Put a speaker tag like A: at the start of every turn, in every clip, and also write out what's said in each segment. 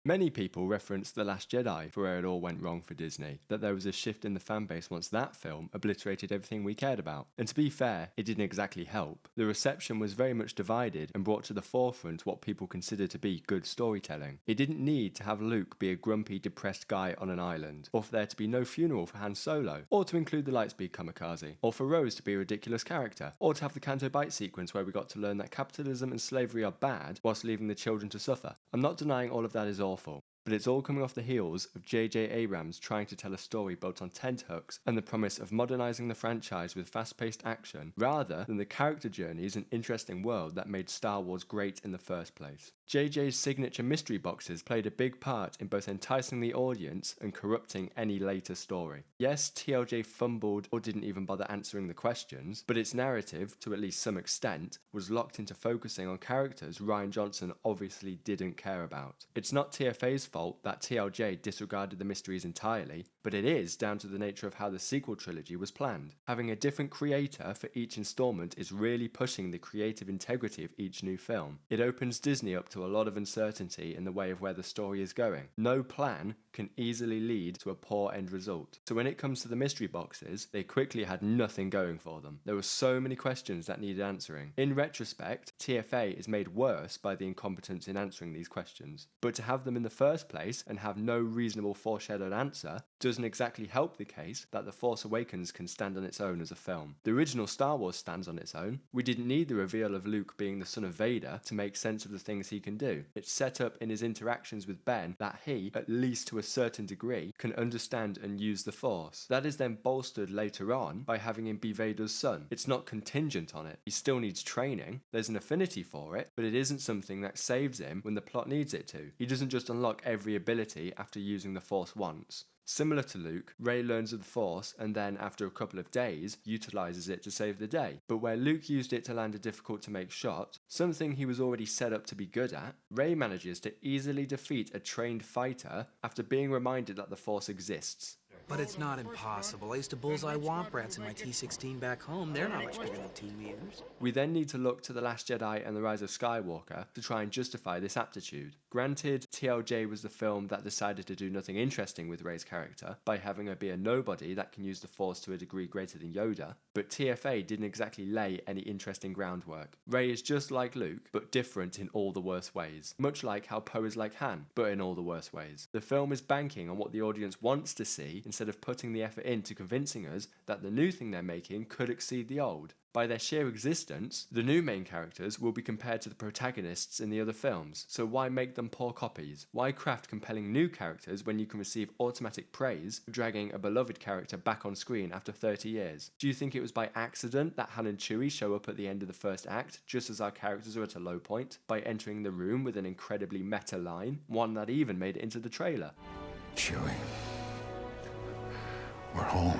A: Many people reference The Last Jedi for where it all went wrong for Disney, that there was a shift in the fanbase once that film obliterated everything we cared about. And to be fair, it didn't exactly help. The reception was very much divided and brought to the forefront what people consider to be good storytelling. It didn't need to have Luke be a grumpy, depressed guy on an island, or for there to be no funeral for Han Solo, or to include the Lightspeed kamikaze, or for Rose to be a ridiculous character, or to have the Canto Bight sequence where we got to learn that capitalism and slavery are bad whilst leaving the children to suffer. I'm not denying all of that is awful, but it's all coming off the heels of J.J. Abrams trying to tell a story built on tenterhooks and the promise of modernising the franchise with fast-paced action, rather than the character journeys and interesting world that made Star Wars great in the first place. J.J.'s signature mystery boxes played a big part in both enticing the audience and corrupting any later story. Yes, TLJ fumbled or didn't even bother answering the questions, but its narrative, to at least some extent, was locked into focusing on characters Rian Johnson obviously didn't care about. It's not TFA's fault that TLJ disregarded the mysteries entirely, but it is down to the nature of how the sequel trilogy was planned. Having a different creator for each installment is really pushing the creative integrity of each new film. It opens Disney up to a lot of uncertainty in the way of where the story is going. No plan can easily lead to a poor end result. So when it comes to the mystery boxes, they quickly had nothing going for them. There were so many questions that needed answering. In retrospect, TFA is made worse by the incompetence in answering these questions. But to have them in the first place and have no reasonable foreshadowed answer doesn't exactly help the case that The Force Awakens can stand on its own as a film. The original Star Wars stands on its own. We didn't need the reveal of Luke being the son of Vader to make sense of the things he can do. It's set up in his interactions with Ben that he, at least to a certain degree, can understand and use the Force. That is then bolstered later on by having him be Vader's son. It's not contingent on it. He still needs training. There's an affinity for it, but it isn't something that saves him when the plot needs it to. He doesn't just unlock every ability after using the Force once. Similar to Luke, Rey learns of the Force and then, after a couple of days, utilises it to save the day. But where Luke used it to land a difficult to make shot, something he was already set up to be good at, Rey manages to easily defeat a trained fighter after being reminded that the Force exists.
B: But it's not impossible. I used to bullseye womp rats in my T-16 back home. They're not much bigger than 2 meters.
A: We then need to look to The Last Jedi and The Rise of Skywalker to try and justify this aptitude. Granted, TLJ was the film that decided to do nothing interesting with Rey's character by having her be a nobody that can use the Force to a degree greater than Yoda, but TFA didn't exactly lay any interesting groundwork. Rey is just like Luke, but different in all the worst ways. Much like how Poe is like Han, but in all the worst ways. The film is banking on what the audience wants to see instead of putting the effort into convincing us that the new thing they're making could exceed the old. By their sheer existence, the new main characters will be compared to the protagonists in the other films, so why make them poor copies? Why craft compelling new characters when you can receive automatic praise for dragging a beloved character back on screen after 30 years? Do you think it was by accident that Han and Chewie show up at the end of the first act, just as our characters are at a low point, by entering the room with an incredibly meta line, one that even made it into the trailer?
C: Chewie, we're home.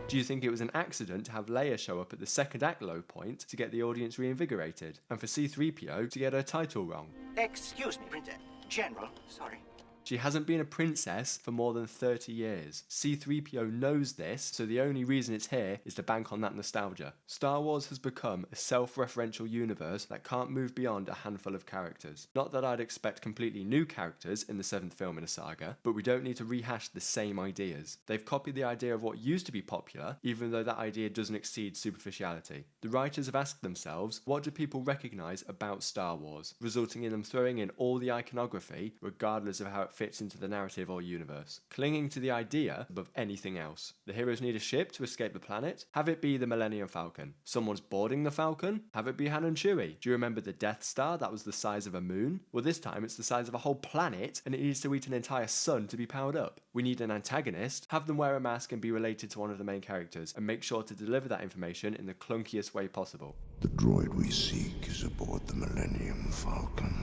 A: Do you think it was an accident to have Leia show up at the second act low point to get the audience reinvigorated, and for C-3PO to get her title wrong?
D: Excuse me, Princess. General, sorry.
A: She hasn't been a princess for more than 30 years. C-3PO knows this, so the only reason it's here is to bank on that nostalgia. Star Wars has become a self-referential universe that can't move beyond a handful of characters. Not that I'd expect completely new characters in the 7th film in a saga, but we don't need to rehash the same ideas. They've copied the idea of what used to be popular, even though that idea doesn't exceed superficiality. The writers have asked themselves, what do people recognise about Star Wars, resulting in them throwing in all the iconography, regardless of how it fits into the narrative or universe, clinging to the idea above anything else. The heroes need a ship to escape the planet. Have it be the Millennium Falcon. Someone's boarding the Falcon. Have it be Han and Chewie. Do you remember the Death Star that was the size of a moon? Well, this time it's the size of a whole planet and it needs to eat an entire sun to be powered up. We need an antagonist. Have them wear a mask and be related to one of the main characters, and make sure to deliver that information in the clunkiest way possible.
C: The droid we seek is aboard the Millennium Falcon,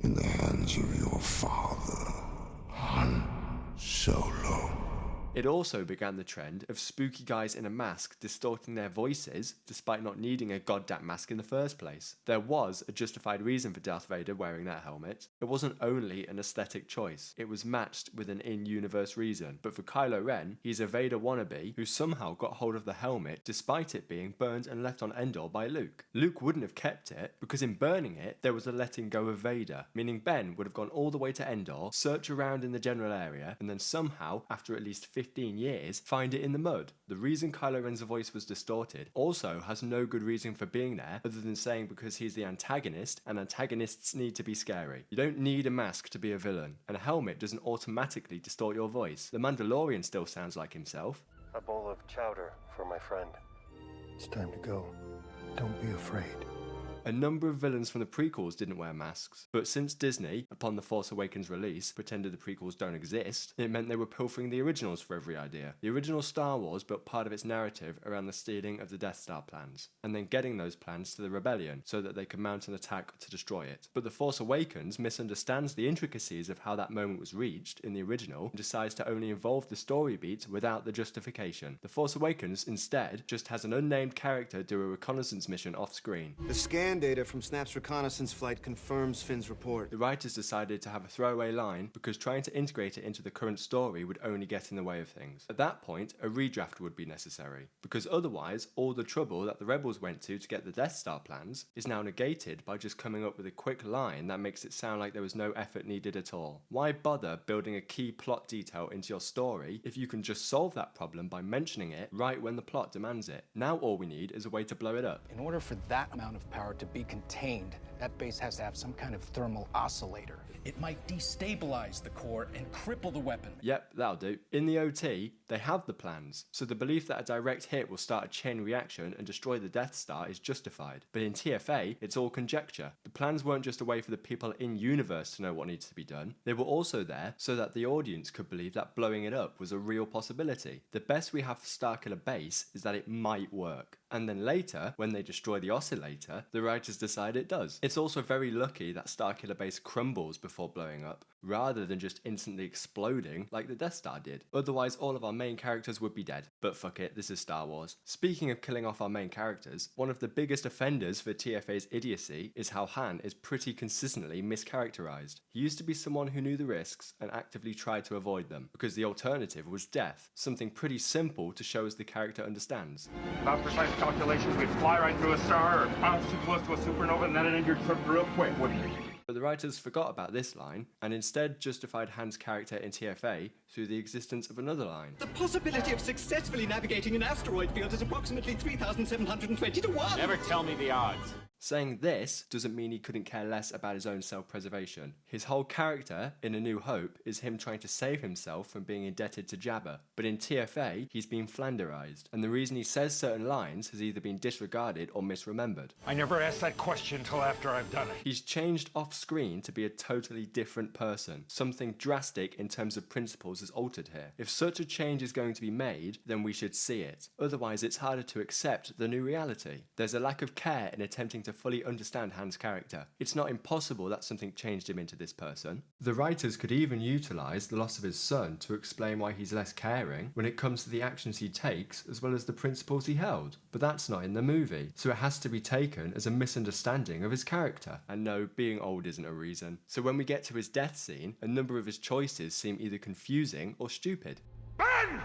C: in the hands of your father, Han Solo.
A: It also began the trend of spooky guys in a mask distorting their voices despite not needing a goddamn mask in the first place. There was a justified reason for Darth Vader wearing that helmet. It wasn't only an aesthetic choice, it was matched with an in-universe reason. But for Kylo Ren, he's a Vader wannabe who somehow got hold of the helmet despite it being burned and left on Endor by Luke. Luke wouldn't have kept it because in burning it, there was a letting go of Vader, meaning Ben would have gone all the way to Endor, search around in the general area, and then somehow, after at least 15 years, find it in the mud. The reason Kylo Ren's voice was distorted also has no good reason for being there other than saying because he's the antagonist and antagonists need to be scary. You don't need a mask to be a villain, and a helmet doesn't automatically distort your voice. The Mandalorian still sounds like himself.
E: A bowl of chowder for my friend.
C: It's time to go. Don't be afraid.
A: A number of villains from the prequels didn't wear masks, but since Disney, upon The Force Awakens release, pretended the prequels don't exist, it meant they were pilfering the originals for every idea. The original Star Wars built part of its narrative around the stealing of the Death Star plans, and then getting those plans to the Rebellion so that they could mount an attack to destroy it. But The Force Awakens misunderstands the intricacies of how that moment was reached in the original and decides to only involve the story beats without the justification. The Force Awakens, instead, just has an unnamed character do a reconnaissance mission off screen.
F: The scan data from Snap's reconnaissance flight confirms Finn's report.
A: The writers decided to have a throwaway line because trying to integrate it into the current story would only get in the way of things. At that point, a redraft would be necessary, because otherwise, all the trouble that the rebels went to get the Death Star plans is now negated by just coming up with a quick line that makes it sound like there was no effort needed at all. Why bother building a key plot detail into your story if you can just solve that problem by mentioning it right when the plot demands it? Now all we need is a way to blow it up.
G: In order for that amount of power to be contained, that base has to have some kind of thermal oscillator.
H: It might destabilize the core and cripple the weapon.
A: Yep, that'll do. In the OT, they have the plans, so the belief that a direct hit will start a chain reaction and destroy the Death Star is justified. But in TFA, it's all conjecture. The plans weren't just a way for the people in-universe to know what needs to be done. They were also there so that the audience could believe that blowing it up was a real possibility. The best we have for Starkiller Base is that it might work. And then later, when they destroy the oscillator, the writers decide it does. It's also very lucky that Starkiller Base crumbles before blowing up, rather than just instantly exploding like the Death Star did. Otherwise, all of our main characters would be dead. But fuck it, this is Star Wars. Speaking of killing off our main characters, one of the biggest offenders for TFA's idiocy is how Han is pretty consistently mischaracterized. He used to be someone who knew the risks and actively tried to avoid them, because the alternative was death, something pretty simple to show us the character understands.
I: Without precise calculations, we'd fly right through a star or bounce too close to a supernova and then end your trip real quick, wouldn't we?
A: But the writers forgot about this line and instead justified Han's character in TFA through the existence of another line.
J: The possibility of successfully navigating an asteroid field is approximately 3,720 to 1.
I: Never tell me the odds.
A: Saying this doesn't mean he couldn't care less about his own self-preservation. His whole character in A New Hope is him trying to save himself from being indebted to Jabba. But in TFA, he's been Flanderized, and the reason he says certain lines has either been disregarded or misremembered.
I: I never asked that question until after I've done it.
A: He's changed off-screen to be a totally different person. Something drastic in terms of principles is altered here. If such a change is going to be made, then we should see it. Otherwise, it's harder to accept the new reality. There's a lack of care in attempting to fully understand Han's character. It's not impossible that something changed him into this person. The writers could even utilize the loss of his son to explain why he's less caring when it comes to the actions he takes as well as the principles he held. But that's not in the movie, so it has to be taken as a misunderstanding of his character. And no, being old isn't a reason. So when we get to his death scene, a number of his choices seem either confusing or stupid.
I: Ben!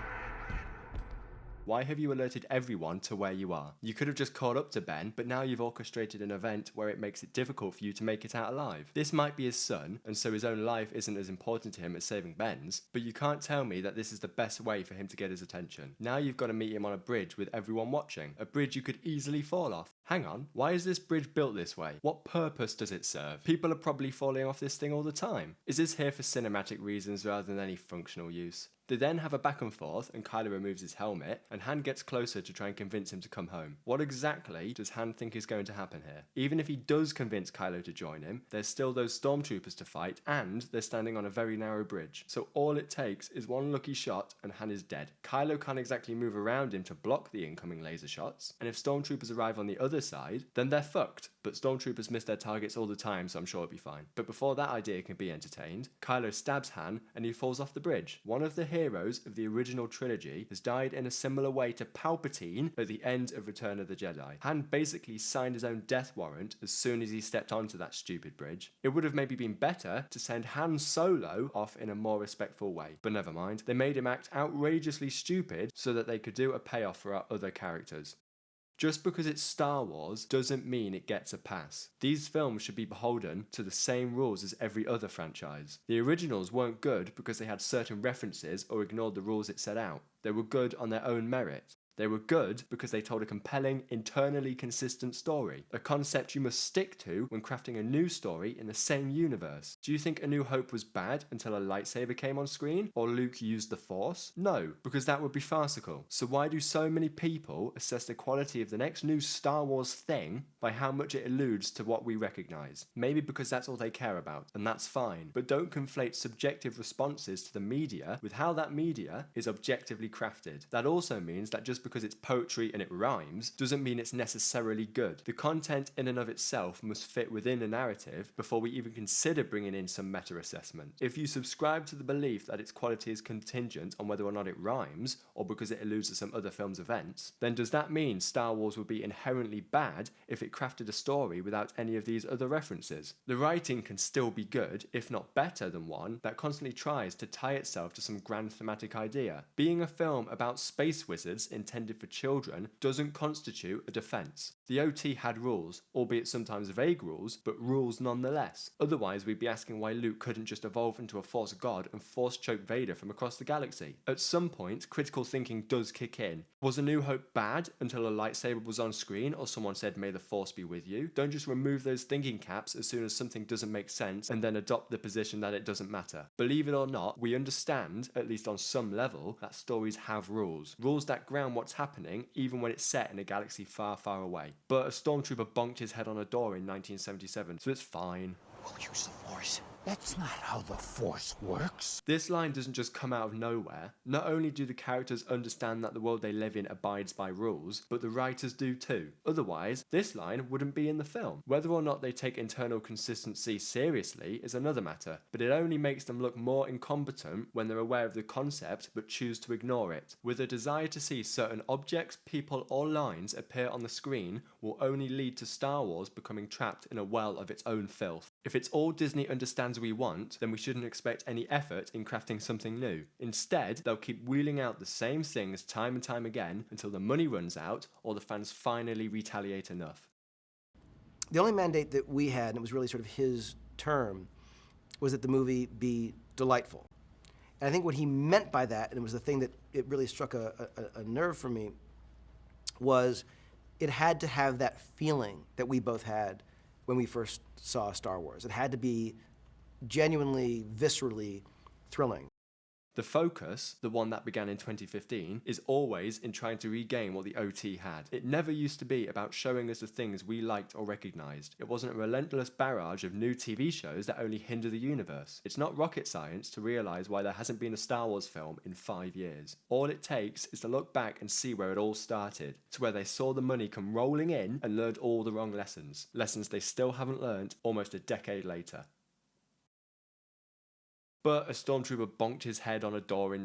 A: Why have you alerted everyone to where you are? You could have just called up to Ben, but now you've orchestrated an event where it makes it difficult for you to make it out alive. This might be his son, and so his own life isn't as important to him as saving Ben's, but you can't tell me that this is the best way for him to get his attention. Now you've got to meet him on a bridge with everyone watching, a bridge you could easily fall off. Hang on, why is this bridge built this way? What purpose does it serve? People are probably falling off this thing all the time. Is this here for cinematic reasons rather than any functional use? They then have a back and forth, and Kylo removes his helmet, and Han gets closer to try and convince him to come home. What exactly does Han think is going to happen here? Even if he does convince Kylo to join him, there's still those stormtroopers to fight, and they're standing on a very narrow bridge. So all it takes is one lucky shot, and Han is dead. Kylo can't exactly move around him to block the incoming laser shots, and if stormtroopers arrive on the other other side, then they're fucked. But stormtroopers miss their targets all the time, so I'm sure it'll be fine. But before that idea can be entertained, Kylo stabs Han and he falls off the bridge. One of the heroes of the original trilogy has died in a similar way to Palpatine at the end of Return of the Jedi. Han basically signed his own death warrant as soon as he stepped onto that stupid bridge. It would have maybe been better to send Han Solo off in a more respectful way, but never mind. They made him act outrageously stupid so that they could do a payoff for our other characters. Just because it's Star Wars doesn't mean it gets a pass. These films should be beholden to the same rules as every other franchise. The originals weren't good because they had certain references or ignored the rules it set out. They were good on their own merit. They were good because they told a compelling, internally consistent story, a concept you must stick to when crafting a new story in the same universe. Do you think A New Hope was bad until a lightsaber came on screen, or Luke used the Force? No, because that would be farcical. So why do so many people assess the quality of the next new Star Wars thing by how much it alludes to what we recognise? Maybe because that's all they care about, and that's fine, but don't conflate subjective responses to the media with how that media is objectively crafted. That also means that just because it's poetry and it rhymes doesn't mean it's necessarily good. The content in and of itself must fit within a narrative before we even consider bringing in some meta assessment. If you subscribe to the belief that its quality is contingent on whether or not it rhymes, or because it alludes to some other film's events, then does that mean Star Wars would be inherently bad if it crafted a story without any of these other references? The writing can still be good, if not better than one that constantly tries to tie itself to some grand thematic idea. Being a film about space wizards intended for children doesn't constitute a defense. The OT had rules, albeit sometimes vague rules, but rules nonetheless. Otherwise, we'd be asking why Luke couldn't just evolve into a Force god and force choke Vader from across the galaxy. At some point, critical thinking does kick in. Was A New Hope bad until a lightsaber was on screen or someone said, "May the Force be with you"? Don't just remove those thinking caps as soon as something doesn't make sense and then adopt the position that it doesn't matter. Believe it or not, we understand, at least on some level, that stories have rules. Rules that ground what's happening even when it's set in a galaxy far, far away. But a stormtrooper bonked his head on a door in 1977, so it's fine.
C: We'll use the Force. That's not how the Force works.
A: This line doesn't just come out of nowhere. Not only do the characters understand that the world they live in abides by rules, but the writers do too. Otherwise, this line wouldn't be in the film. Whether or not they take internal consistency seriously is another matter, but it only makes them look more incompetent when they're aware of the concept but choose to ignore it. With a desire to see certain objects, people, or lines appear on the screen will only lead to Star Wars becoming trapped in a well of its own filth. If it's all Disney understands we want, then we shouldn't expect any effort in crafting something new. Instead, they'll keep wheeling out the same things time and time again until the money runs out or the fans finally retaliate enough.
K: The only mandate that we had, and it was really sort of his term, was that the movie be delightful. And I think what he meant by that, and it was the thing that it really struck a nerve for me, was it had to have that feeling that we both had when we first saw Star Wars. It had to be genuinely, viscerally thrilling.
A: The focus, the one that began in 2015, is always in trying to regain what the OT had. It never used to be about showing us the things we liked or recognised. It wasn't a relentless barrage of new TV shows that only hinder the universe. It's not rocket science to realise why there hasn't been a Star Wars film in 5 years. All it takes is to look back and see where it all started, to where they saw the money come rolling in and learned all the wrong lessons. Lessons they still haven't learned almost a decade later. But a stormtrooper bonked his head on a door in